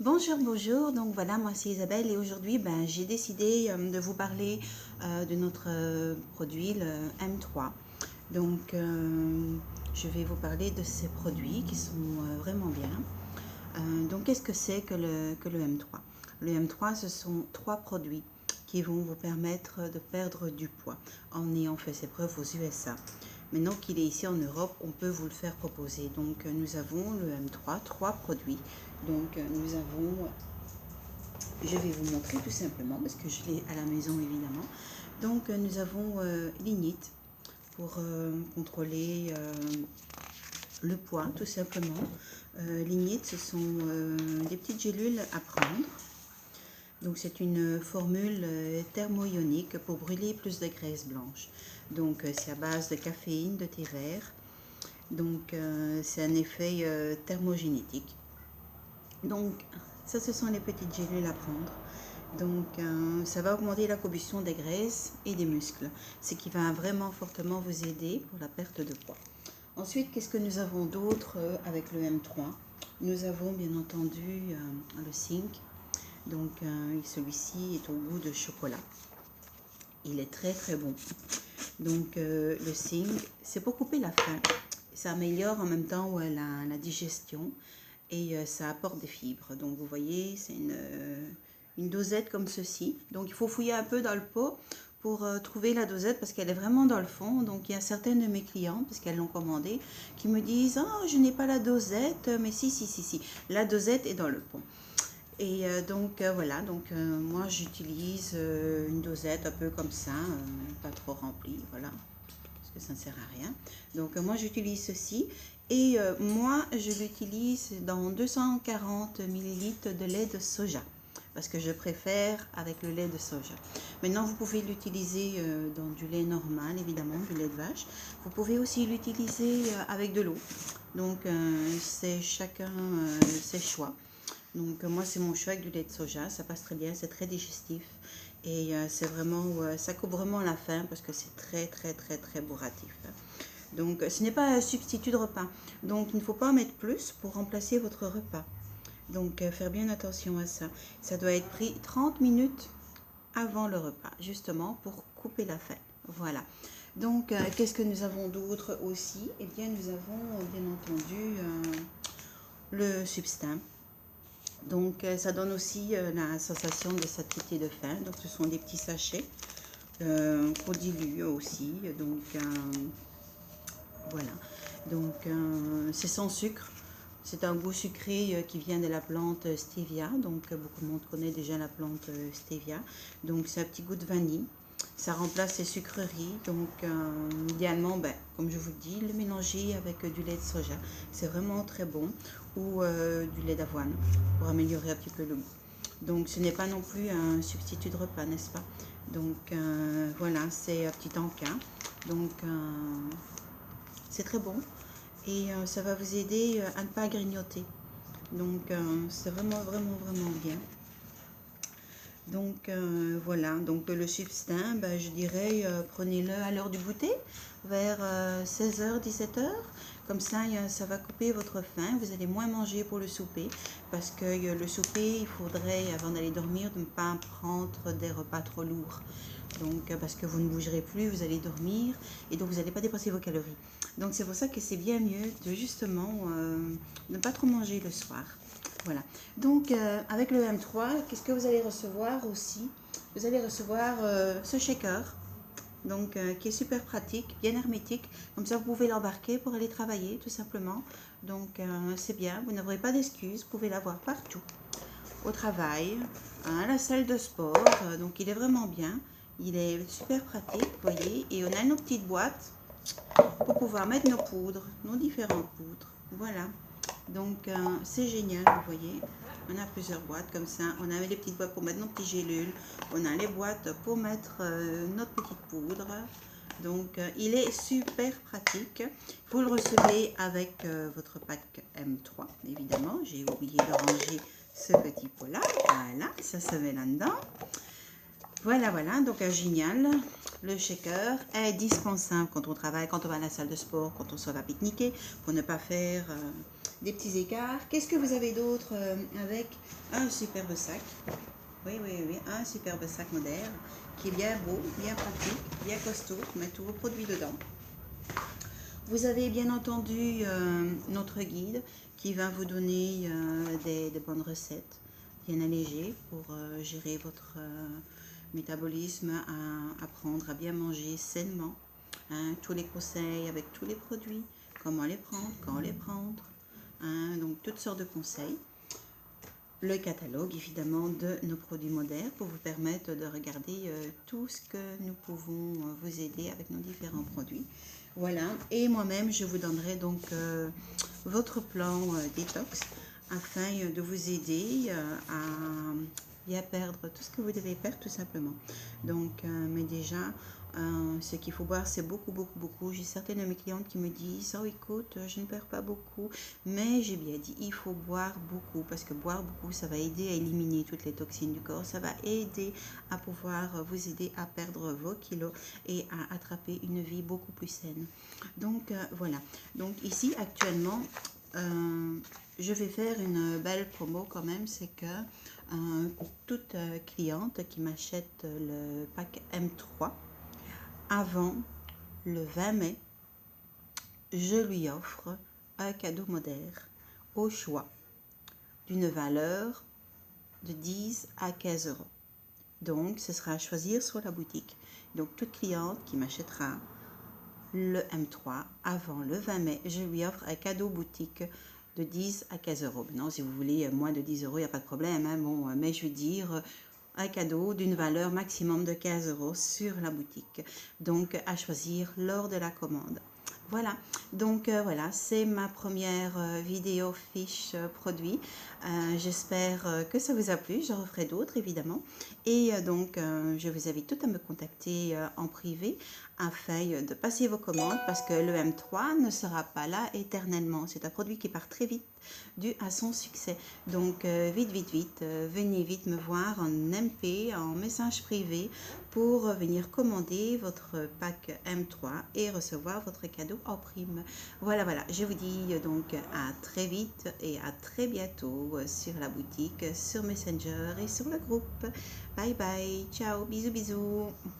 Bonjour, bonjour. Donc voilà, moi c'est Isabelle et aujourd'hui j'ai décidé de vous parler de notre produit, le M3. Donc je vais vous parler de ces produits qui sont vraiment bien. Donc qu'est-ce que c'est que le M3? Le M3, ce sont 3 produits qui vont vous permettre de perdre du poids en ayant fait ses preuves aux USA. Maintenant qu'il est ici en Europe, on peut vous le faire proposer. Donc nous avons le M3, 3 produits. Donc nous avons, je vais vous montrer tout simplement parce que je l'ai à la maison évidemment. Donc nous avons Lignite pour contrôler le poids tout simplement. Lignite, ce sont des petites gélules à prendre. Donc c'est une formule thermo-ionique pour brûler plus de graisse blanche. Donc c'est à base de caféine, de thé vert. Donc c'est un effet thermogénétique. Donc ça, ce sont les petites gélules à prendre. Donc ça va augmenter la combustion des graisses et des muscles, ce qui va vraiment fortement vous aider pour la perte de poids. Ensuite, qu'est-ce que nous avons d'autre avec le M3? Nous avons bien entendu le zinc. Donc celui-ci est au goût de chocolat. Il est très très bon. Donc le zinc, c'est pour couper la faim. Ça améliore en même temps la digestion et ça apporte des fibres. Donc vous voyez, c'est une dosette comme ceci. Donc il faut fouiller un peu dans le pot pour trouver la dosette parce qu'elle est vraiment dans le fond. Donc il y a certaines de mes clientes, parce qu'elles l'ont commandé, qui me disent « Oh, je n'ai pas la dosette », mais si, la dosette est dans le pot. Et donc voilà, donc moi j'utilise une dosette un peu comme ça, pas trop remplie, voilà, parce que ça ne sert à rien. Donc moi j'utilise ceci et moi je l'utilise dans 240 ml de lait de soja, parce que je préfère avec le lait de soja. Maintenant vous pouvez l'utiliser dans du lait normal, évidemment, du lait de vache. Vous pouvez aussi l'utiliser avec de l'eau, donc c'est chacun ses choix. Donc moi c'est mon choix avec du lait de soja, ça passe très bien, c'est très digestif et c'est vraiment, ça coupe vraiment la faim parce que c'est très bourratif. Donc ce n'est pas un substitut de repas, donc il ne faut pas en mettre plus pour remplacer votre repas. Donc faire bien attention à ça. Ça doit être pris 30 minutes avant le repas, justement pour couper la faim. Voilà. Donc qu'est-ce que nous avons d'autre aussi? Eh bien nous avons bien entendu le Substin. Donc ça donne aussi la sensation de satiété de faim. Donc ce sont des petits sachets qu'on dilue aussi. Donc voilà. Donc c'est sans sucre. C'est un goût sucré qui vient de la plante stevia. Donc beaucoup de monde connaît déjà la plante stevia. Donc c'est un petit goût de vanille. Ça remplace les sucreries. Donc idéalement, comme je vous le dis, le mélanger avec du lait de soja. C'est vraiment très bon. Ou du lait d'avoine pour améliorer un petit peu le goût. Donc ce n'est pas non plus un substitut de repas, n'est-ce pas? Donc voilà, c'est un petit encas. Donc c'est très bon et ça va vous aider à ne pas grignoter. Donc c'est vraiment bien. Donc voilà, donc le Substin, je dirais prenez-le à l'heure du goûter, vers 16h, 17h. Comme ça, ça va couper votre faim. Vous allez moins manger pour le souper. Parce que le souper, il faudrait, avant d'aller dormir, de ne pas prendre des repas trop lourds. Donc, parce que vous ne bougerez plus, vous allez dormir. Et donc, vous n'allez pas dépenser vos calories. Donc, c'est pour ça que c'est bien mieux de justement ne pas trop manger le soir. Voilà. Donc, avec le M3, qu'est-ce que vous allez recevoir aussi? Vous allez recevoir ce shaker. Donc qui est super pratique, bien hermétique, comme ça vous pouvez l'embarquer pour aller travailler tout simplement. Donc c'est bien, vous n'aurez pas d'excuses, vous pouvez l'avoir partout, au travail, à la salle de sport, donc il est vraiment bien, il est super pratique, vous voyez, et on a nos petites boîtes pour pouvoir mettre nos poudres, nos différentes poudres, voilà. Donc c'est génial, vous voyez, on a plusieurs boîtes comme ça, on a les petites boîtes pour mettre nos petites gélules, on a les boîtes pour mettre notre petite poudre. Donc il est super pratique, vous le recevez avec votre pack M3 évidemment, j'ai oublié de ranger ce petit pot là, voilà, ça se met là-dedans. Voilà, donc génial, le shaker est indispensable quand on travaille, quand on va à la salle de sport, quand on s'en va pique-niquer, pour ne pas faire des petits écarts. Qu'est-ce que vous avez d'autre avec un superbe sac? Oui, oui, oui, un superbe sac moderne qui est bien beau, bien pratique, bien costaud, pour mettre tous vos produits dedans. Vous avez bien entendu notre guide qui va vous donner de bonnes recettes bien allégées pour gérer votre métabolisme, à apprendre à bien manger sainement. Hein, tous les conseils avec tous les produits, comment les prendre, quand les prendre. Hein, donc toutes sortes de conseils. Le catalogue évidemment de nos produits modernes pour vous permettre de regarder tout ce que nous pouvons vous aider avec nos différents produits. Voilà, et moi-même je vous donnerai donc votre plan détox afin de vous aider à bien perdre tout ce que vous devez perdre tout simplement. Donc, mais déjà, ce qu'il faut boire, c'est beaucoup. J'ai certaines de mes clientes qui me disent, oh écoute, je ne perds pas beaucoup, mais j'ai bien dit, il faut boire beaucoup, parce que boire beaucoup, ça va aider à éliminer toutes les toxines du corps, ça va aider à pouvoir vous aider à perdre vos kilos et à attraper une vie beaucoup plus saine. Donc, voilà. Donc ici, actuellement, je vais faire une belle promo quand même, c'est que toute cliente qui m'achète le pack M3 avant le 20 mai, je lui offre un cadeau moderne au choix d'une valeur de 10 à 15 euros. Donc, ce sera à choisir sur la boutique. Donc, toute cliente qui m'achètera le M3 avant le 20 mai, je lui offre un cadeau boutique de 10 à 15 euros. Maintenant, si vous voulez moins de 10 euros, il n'y a pas de problème. Hein, bon, mais je veux dire un cadeau d'une valeur maximum de 15 euros sur la boutique. Donc, à choisir lors de la commande. Voilà, donc voilà, c'est ma première vidéo fiche produit. J'espère que ça vous a plu, j'en referai d'autres évidemment. Et donc, je vous invite tout à me contacter en privé afin de passer vos commandes parce que le M3 ne sera pas là éternellement. C'est un produit qui part très vite dû à son succès. Donc, vite, venez vite me voir en MP, en message privé pour venir commander votre pack M3 et recevoir votre cadeau en prime. Voilà, je vous dis donc à très vite et à très bientôt sur la boutique, sur Messenger et sur le groupe. Bye bye, ciao, bisous.